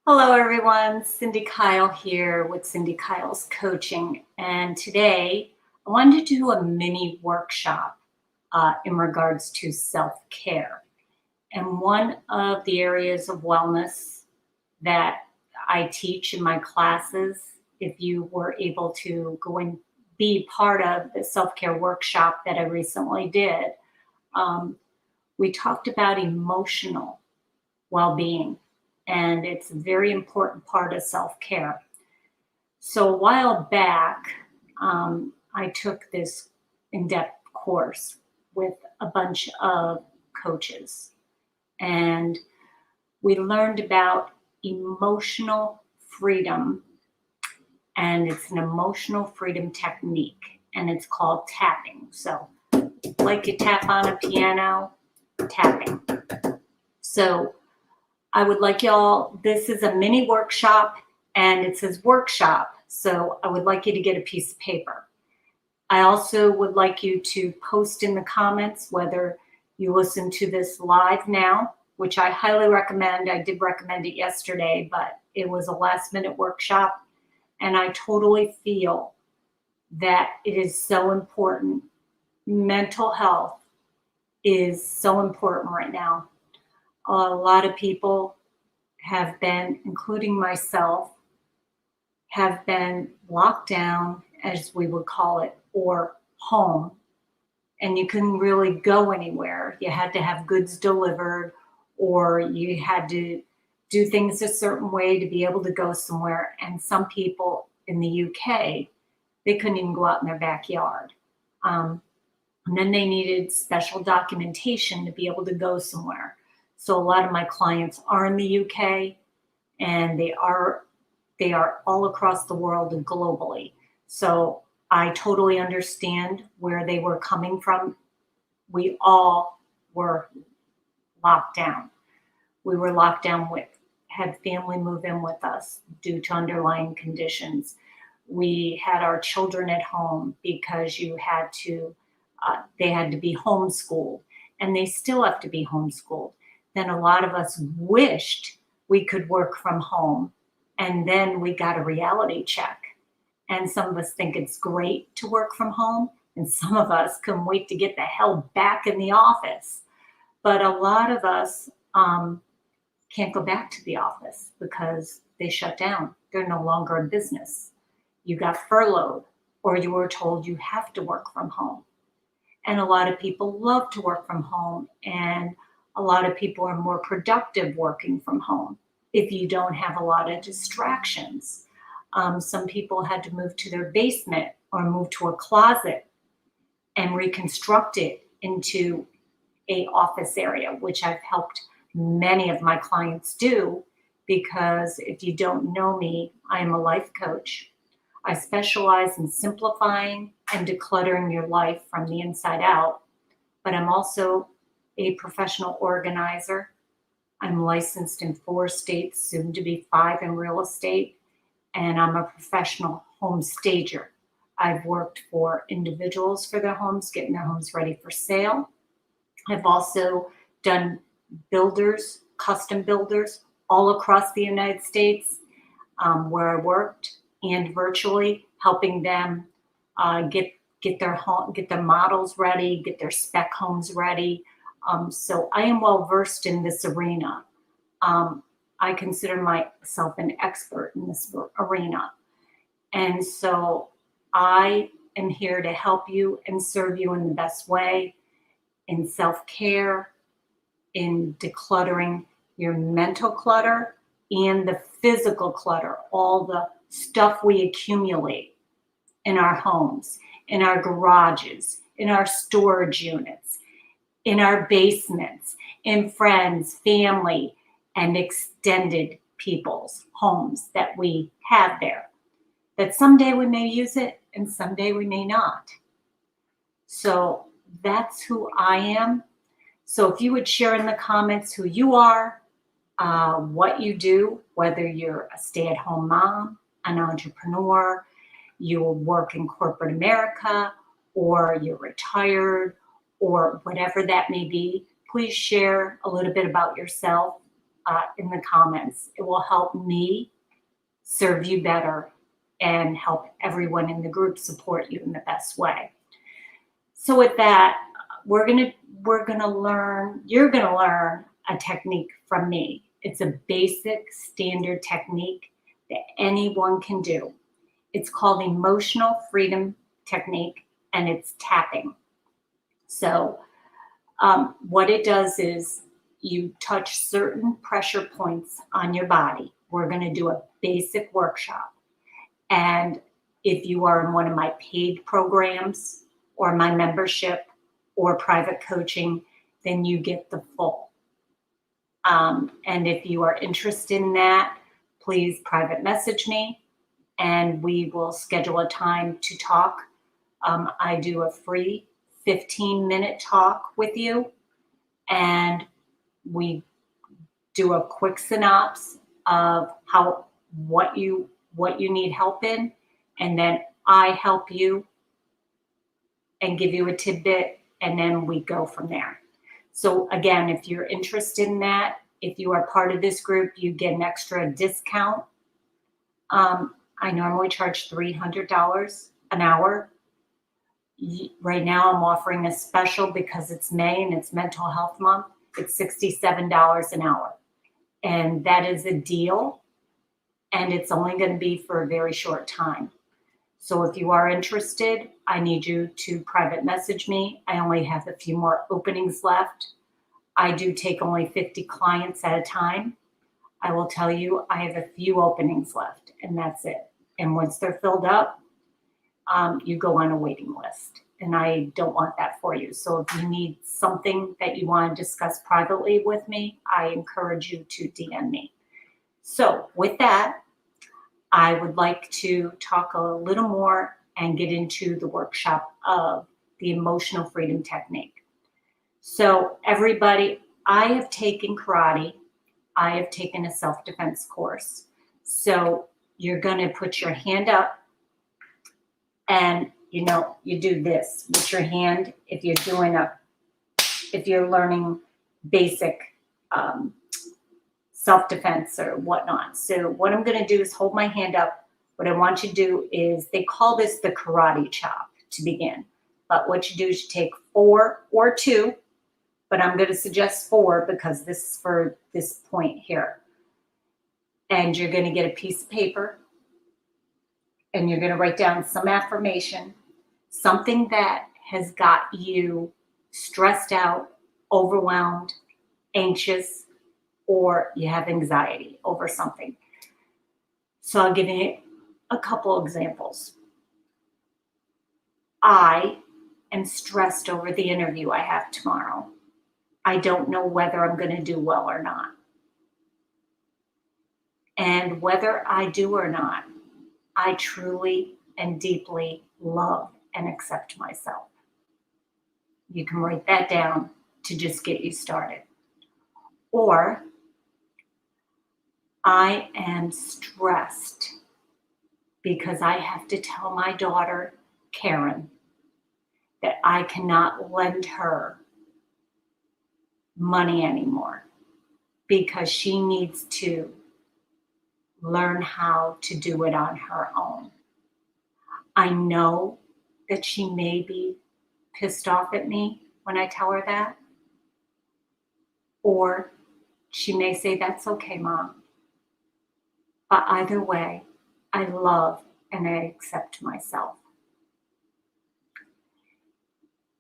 Hello, everyone. Cindy Keil here with Cindy Keil's Coaching. And today I wanted to do a mini workshop in regards to self-care. And one of the areas of wellness that I teach in my classes, if you were able to go and be part of the self-care workshop that I recently did, um, we talked about emotional well-being, and it's a very important part of self-care. So a while back, I took this in-depth course with a bunch of coaches, and we learned about emotional freedom, and it's an emotional freedom technique, and it's called tapping. So like you tap on a piano, tapping. So I would like y'all, this is a mini workshop and it says workshop. So I would like you to get a piece of paper. I also would like you to post in the comments whether you listen to this live now, which I highly recommend. I did recommend it yesterday, but it was a last minute workshop. And I totally feel that it is so important. Mental health is so important right now. A lot of people have been, including myself, have been locked down, as we would call it, or home, and you couldn't really go anywhere. You had to have goods delivered, or you had to do things a certain way to be able to go somewhere. And some people in the UK, they couldn't even go out in their backyard. And then they needed special documentation to be able to go somewhere. So a lot of my clients are in the UK, and they are all across the world and globally. So I totally understand where they were coming from. We all were locked down. We were locked down had family move in with us due to underlying conditions. We had our children at home because they had to be homeschooled, and they still have to be homeschooled. Then a lot of us wished we could work from home, and then we got a reality check. And some of us think it's great to work from home, and some of us couldn't wait to get the hell back in the office. But a lot of us can't go back to the office because they shut down. They're no longer in business. You got furloughed, or you were told you have to work from home. And a lot of people love to work from home, and a lot of people are more productive working from home if you don't have a lot of distractions. Some people had to move to their basement or move to a closet and reconstruct it into a office area, which I've helped many of my clients do, because if you don't know me, I am a life coach. I specialize in simplifying and decluttering your life from the inside out, but I'm also a professional organizer. I'm licensed in 4 states, soon to be 5 in real estate, and I'm a professional home stager. I've worked for individuals for their homes, getting their homes ready for sale. I've also done builders, custom builders all across the United States, where I worked, and virtually helping them get their models ready, get their spec homes ready. So I am well versed in this arena. I consider myself an expert in this arena. And so I am here to help you and serve you in the best way, in self-care, in decluttering your mental clutter and the physical clutter, all the stuff we accumulate in our homes, in our garages, in our storage units, in our basements, in friends, family, and extended people's homes that we have there. That someday we may use it and someday we may not. So that's who I am. So if you would share in the comments who you are, what you do, whether you're a stay-at-home mom, an entrepreneur, you work in corporate America, or you're retired, or whatever that may be, please share a little bit about yourself. in the comments. It will help me serve you better and help everyone in the group support you in the best way. So with that, you're gonna learn a technique from me. It's a basic standard technique that anyone can do. It's called emotional freedom technique, and it's tapping. So what it does is you touch certain pressure points on your body. We're going to do a basic workshop. And if you are in one of my paid programs or my membership or private coaching, then you get the full. And if you are interested in that, please private message me and we will schedule a time to talk. I do a free 15-minute talk with you, and we do a quick synopsis of what you need help in, and then I help you and give you a tidbit, and then we go from there. So again, if you're interested in that, if you are part of this group, you get an extra discount. I normally charge $300 an hour. Right now I'm offering a special because it's May and it's Mental Health Month. It's $67 an hour. And that is a deal. And it's only going to be for a very short time. So if you are interested, I need you to private message me. I only have a few more openings left. I do take only 50 clients at a time. I will tell you, I have a few openings left, and that's it. And once they're filled up, you go on a waiting list. And I don't want that for you. So if you need something that you want to discuss privately with me, I encourage you to DM me. So with that, I would like to talk a little more and get into the workshop of the emotional freedom technique. So everybody, I have taken karate. I have taken a self-defense course. So you're going to put your hand up and you do this with your hand if you're learning basic self-defense or whatnot. So what I'm going to do is hold my hand up. What I want you to do is, they call this the karate chop to begin. But what you do is you take 4 or 2, but I'm going to suggest 4 because this is for this point here. And you're going to get a piece of paper and you're going to write down some affirmation, something that has got you stressed out, overwhelmed, anxious, or you have anxiety over something. So I'll give you a couple examples. I am stressed over the interview I have tomorrow. I don't know whether I'm going to do well or not. And whether I do or not, I truly and deeply love and accept myself. You can write that down to just get you started. Or, I am stressed because I have to tell my daughter, Karen, that I cannot lend her money anymore because she needs to learn how to do it on her own. I know that she may be pissed off at me when I tell her that. Or she may say, that's okay, Mom. But either way, I love and I accept myself.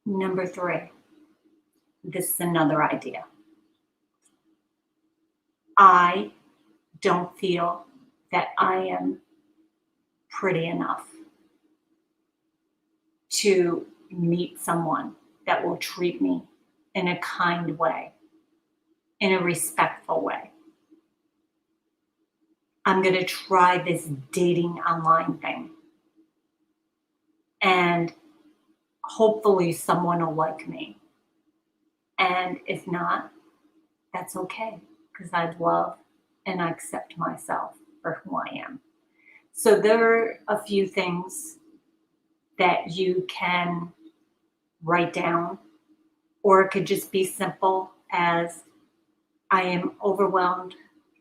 Number 3, this is another idea. I don't feel that I am pretty enough to meet someone that will treat me in a kind way, in a respectful way. I'm going to try this dating online thing. And hopefully someone will like me. And if not, that's okay, because I love and I accept myself for who I am. So there are a few things that you can write down, or it could just be simple as, I am overwhelmed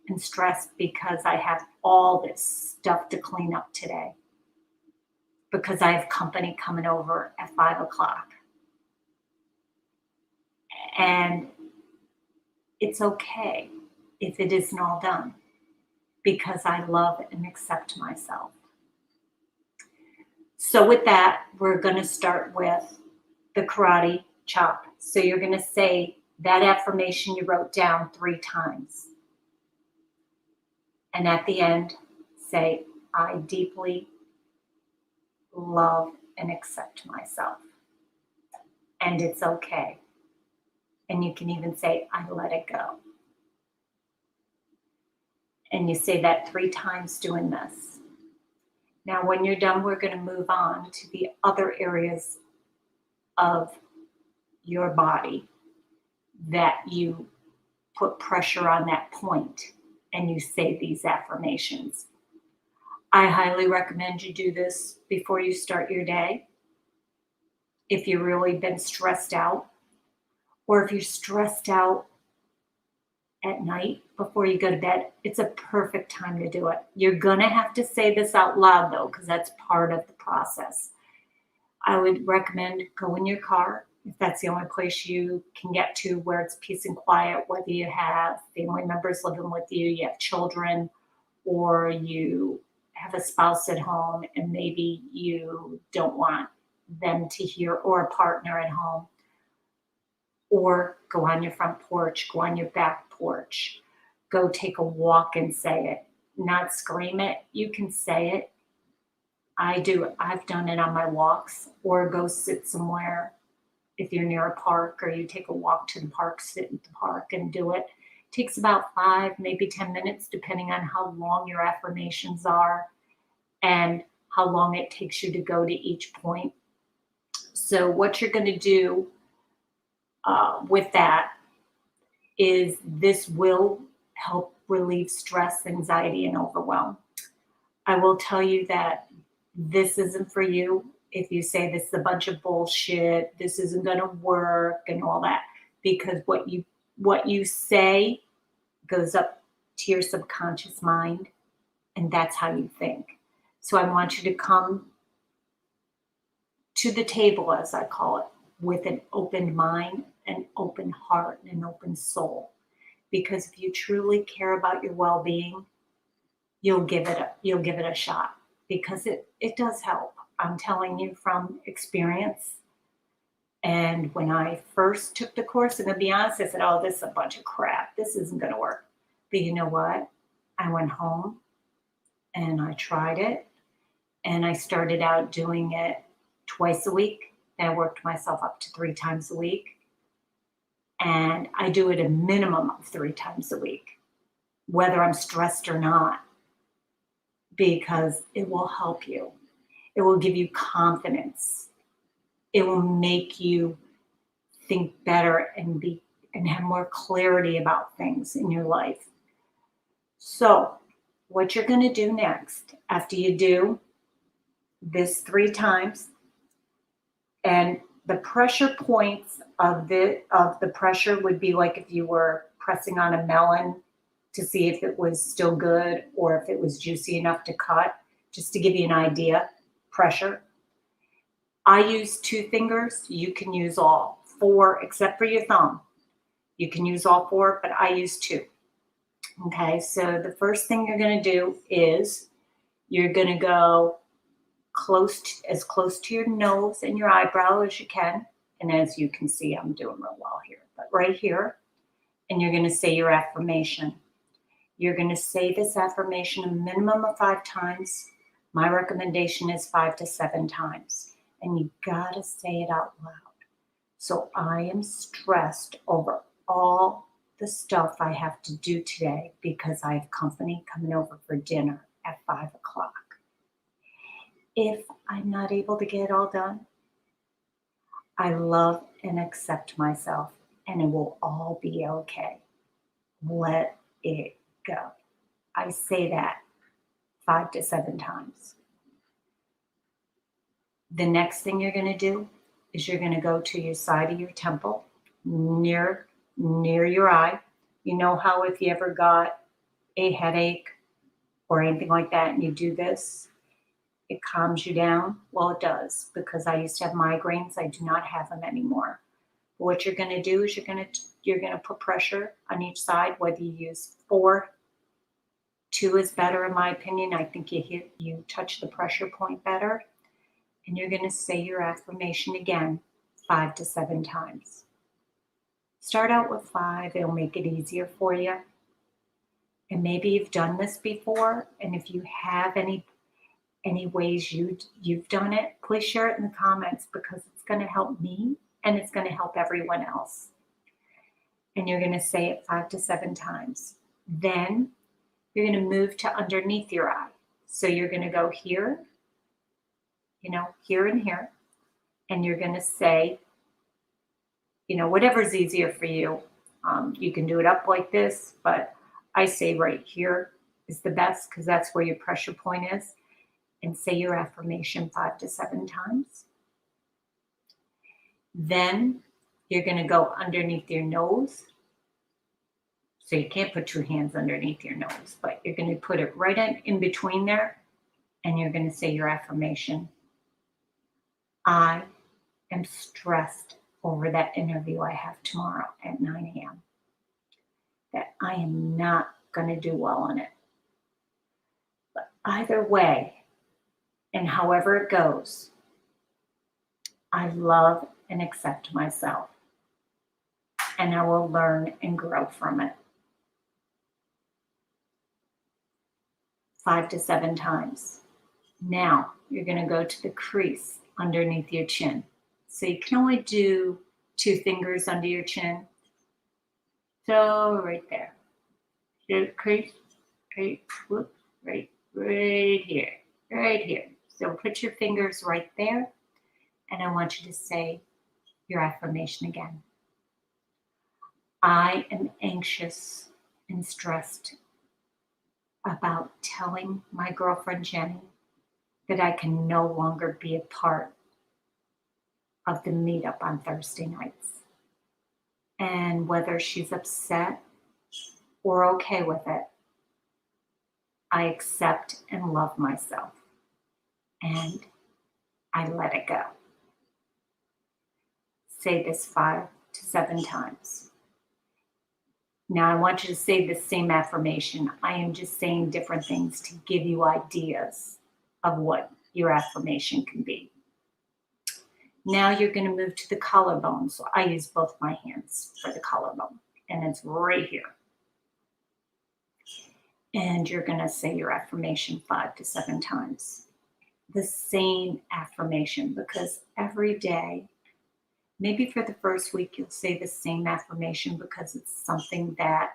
and stressed because I have all this stuff to clean up today, because I have company coming over at 5 o'clock. And it's okay if it isn't all done, because I love and accept myself. So with that, we're going to start with the karate chop. So you're going to say that affirmation you wrote down 3 times. And at the end, say, I deeply love and accept myself. And it's okay. And you can even say, I let it go. And you say that 3 times doing this. Now, when you're done, we're going to move on to the other areas of your body that you put pressure on that point, and you say these affirmations. I highly recommend you do this before you start your day. If you've really been stressed out, or if you're stressed out at night before you go to bed, it's a perfect time to do it. You're going to have to say this out loud, though, because that's part of the process. I would recommend go in your car, if that's the only place you can get to where it's peace and quiet, whether you have family members living with you, you have children, or you have a spouse at home and maybe you don't want them to hear, or a partner at home. Or go on your front porch, go on your back porch, go take a walk and say it. Not scream it, you can say it. I've done it on my walks, or go sit somewhere. If you're near a park, or you take a walk to the park, sit in the park and do it. It takes about 5, maybe 10 minutes, depending on how long your affirmations are and how long it takes you to go to each point. So what you're going to do with that is this will help relieve stress, anxiety, and overwhelm. I will tell you that this isn't for you if you say this is a bunch of bullshit, this isn't going to work, and all that, because what you say goes up to your subconscious mind, and that's how you think. So I want you to come to the table, as I call it, with an open mind, an open heart, and an open soul. Because if you truly care about your well-being, you'll give it a shot, because it does help. I'm telling you from experience. And when I first took the course, and to be honest, I said, oh, this is a bunch of crap. This isn't going to work. But you know what? I went home and I tried it, and I started out doing it twice a week. Then I worked myself up to 3 times a week. And I do it a minimum of 3 times a week, whether I'm stressed or not, because it will help you. It will give you confidence. It will make you think better and have more clarity about things in your life. So what you're going to do next, after you do this 3 times, and the pressure points of the pressure would be like if you were pressing on a melon to see if it was still good or if it was juicy enough to cut, just to give you an idea, pressure. I use 2 fingers. You can use all 4, except for your thumb. You can use all 4, but I use 2. Okay, so the first thing you're going to do is you're going to go as close to your nose and your eyebrow as you can. And as you can see, I'm doing real well here, but right here. And you're going to say your affirmation. You're going to say this affirmation a minimum of 5 times. My recommendation is 5 to 7 times. And you got to say it out loud. So I am stressed over all the stuff I have to do today because I have company coming over for dinner at 5 o'clock. If I'm not able to get it all done, I love and accept myself, and it will all be okay. Let it go. I say that 5 to 7 times. The next thing you're going to do is you're going to go to your side of your temple, near your eye, You know how if you ever got a headache or anything like that and you do this, it calms you down? Well, it does, because I used to have migraines. I do not have them anymore. But what you're going to do is you're going to put pressure on each side, whether you use 4. 2 is better in my opinion. I think you touch the pressure point better. And you're going to say your affirmation again 5 to 7 times. Start out with 5. It'll make it easier for you. And maybe you've done this before. And if you have any ways you've done it, please share it in the comments, because it's going to help me and it's going to help everyone else. And you're going to say it 5 to 7 times. Then you're going to move to underneath your eye. So you're going to go here, here and here. And you're going to say, whatever's easier for you. You can do it up like this, but I say right here is the best, because that's where your pressure point is. And say your affirmation 5 to 7 times. Then you're going to go underneath your nose. So you can't put 2 hands underneath your nose, but you're going to put it right in between there, and you're going to say your affirmation. I am stressed over that interview I have tomorrow at 9 a.m. That I am not going to do well on it. But either way, and however it goes, I love and accept myself, and I will learn and grow from it. 5 to 7 times. Now you're going to go to the crease underneath your chin. So you can only do 2 fingers under your chin. So right there. The crease, right here. So put your fingers right there, and I want you to say your affirmation again. I am anxious and stressed about telling my girlfriend Jenny that I can no longer be a part of the meetup on Thursday nights. And whether she's upset or okay with it, I accept and love myself, and I let it go. Say this 5 to 7 times. Now I want you to say the same affirmation. I am just saying different things to give you ideas of what your affirmation can be. Now you're going to move to the collarbone. So I use both my hands for the collarbone, and it's right here. And you're going to say your affirmation 5 to 7 times. The same affirmation, because every day, maybe for the first week, you'll say the same affirmation because it's something that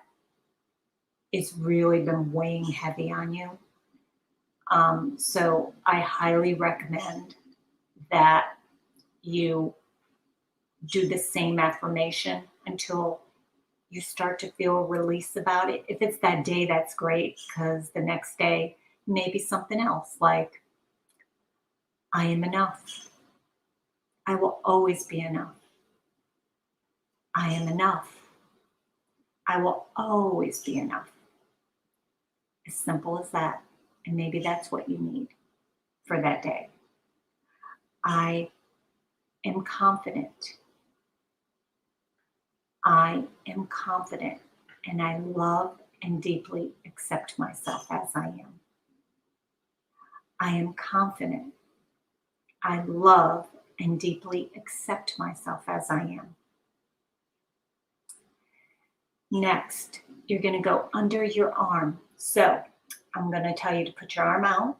is really been weighing heavy on you. So I highly recommend that you do the same affirmation until you start to feel a release about it. If it's that day, that's great, because the next day, maybe something else, like, I am enough. I will always be enough. I am enough. I will always be enough. As simple as that. And maybe that's what you need for that day. I am confident. I am confident, and I love and deeply accept myself as I am. I am confident. I love and deeply accept myself as I am. Next, you're going to go under your arm. So I'm going to tell you to put your arm out,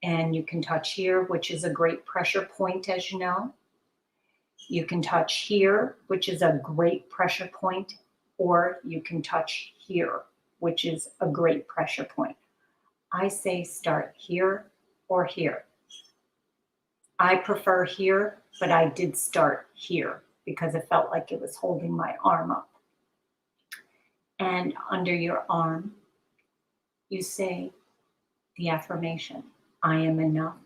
and you can touch here, which is a great pressure point, as you know. You can touch here, which is a great pressure point, or you can touch here, which is a great pressure point. I say start here or here. I prefer here, but I did start here because it felt like it was holding my arm up. And under your arm, you say the affirmation, I am enough.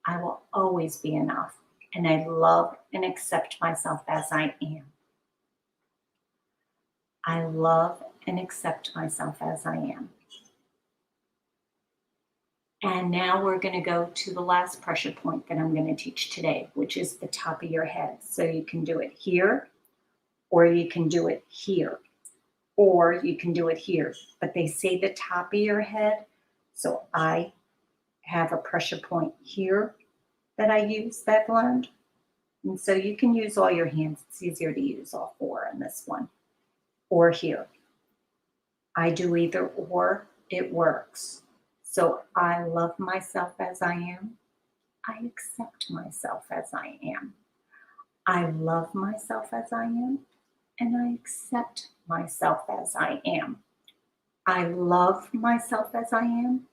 I will always be enough. And I love and accept myself as I am. I love and accept myself as I am. And now we're going to go to the last pressure point that I'm going to teach today, which is the top of your head. So you can do it here, or you can do it here, or you can do it here. But they say the top of your head. So I have a pressure point here that I use, that I've learned. And so you can use all your hands. It's easier to use all four in this one, or here. I do either or, it works. So I love myself as I am. I accept myself as I am. I love myself as I am, and I accept myself as I am. I love myself as I am.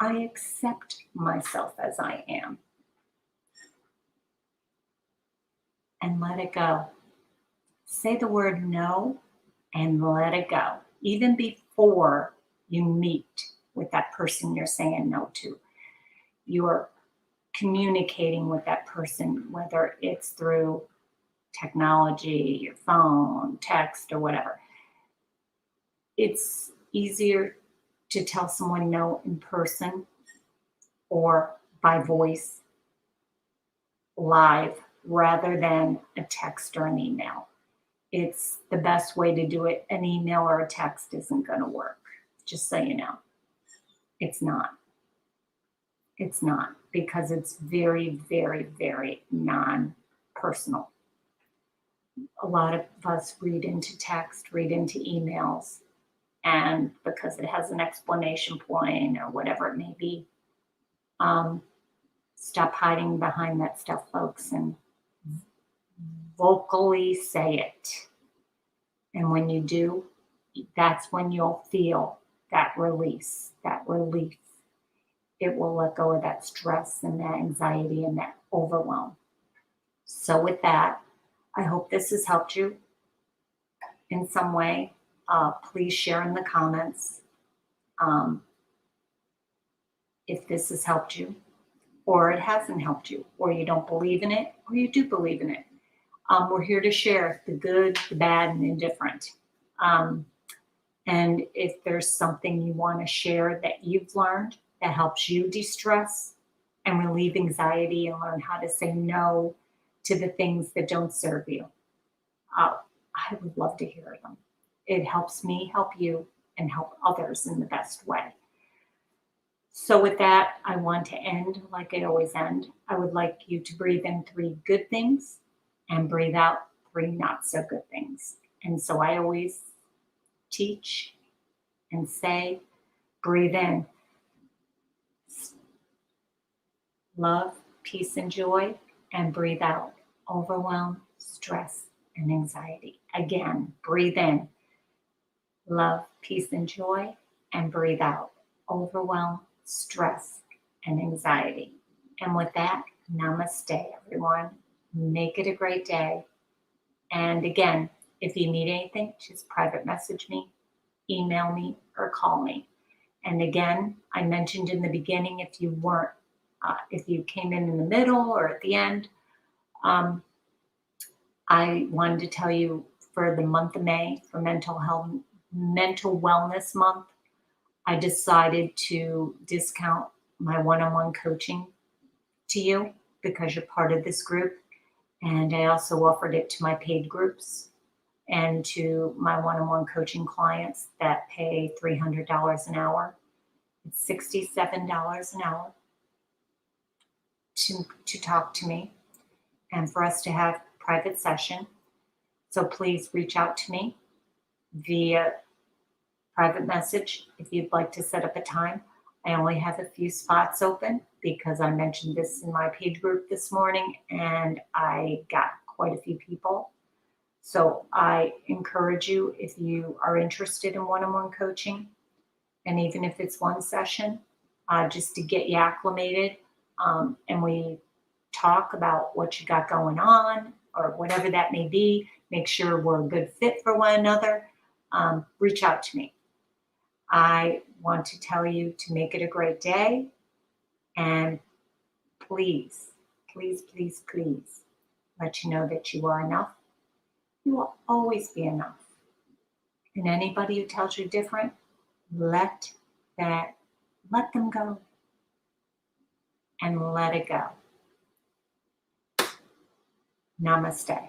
I accept myself as I am. And let it go. Say the word no and let it go. Even before you meet with that person you're saying no to, you're communicating with that person, whether it's through technology, your phone, text, or whatever. It's easier to tell someone no in person or by voice, live, rather than a text or an email. It's the best way to do it. An email or a text isn't going to work, just so you know. It's not. It's not, because it's very, very, very non-personal. A lot of us read into text, read into emails, and because it has an explanation point or whatever it may be, stop hiding behind that stuff, folks, and vocally say it. And when you do, that's when you'll feel that release, that relief. It will let go of that stress and that anxiety and that overwhelm. So with that, I hope this has helped you in some way. Please share in the comments if this has helped you, or it hasn't helped you, or you don't believe in it, or you do believe in it. We're here to share the good, the bad, and indifferent. And if there's something you want to share that you've learned that helps you de-stress and relieve anxiety and learn how to say no to the things that don't serve you, I would love to hear them. It helps me help you and help others in the best way. So with that, I want to end like I always end. I would like you to breathe in 3 good things and breathe out 3 not so good things. And so I always teach and say, breathe in love, peace, and joy, and breathe out overwhelm, stress, and anxiety. Again, breathe in love, peace, and joy, and breathe out overwhelm, stress, and anxiety. And with that, namaste, everyone. Make it a great day. And again, if you need anything, just private message me, email me, or call me. And again, I mentioned in the beginning, if you came in the middle or at the end, I wanted to tell you for the month of May, for mental wellness month, I decided to discount my one-on-one coaching to you because you're part of this group. And I also offered it to my paid groups and to my one-on-one coaching clients that pay $300 an hour. It's $67 an hour to talk to me and for us to have private session. So please reach out to me via private message if you'd like to set up a time. I only have a few spots open because I mentioned this in my paid group this morning and I got quite a few people. So I encourage you, if you are interested in one-on-one coaching, and even if it's one session, just to get you acclimated, and we talk about what you got going on or whatever that may be, make sure we're a good fit for one another, reach out to me. I want to tell you to make it a great day, and please, please, please, please let you know that you are enough. You will always be enough. And anybody who tells you different, let them go and let it go. Namaste.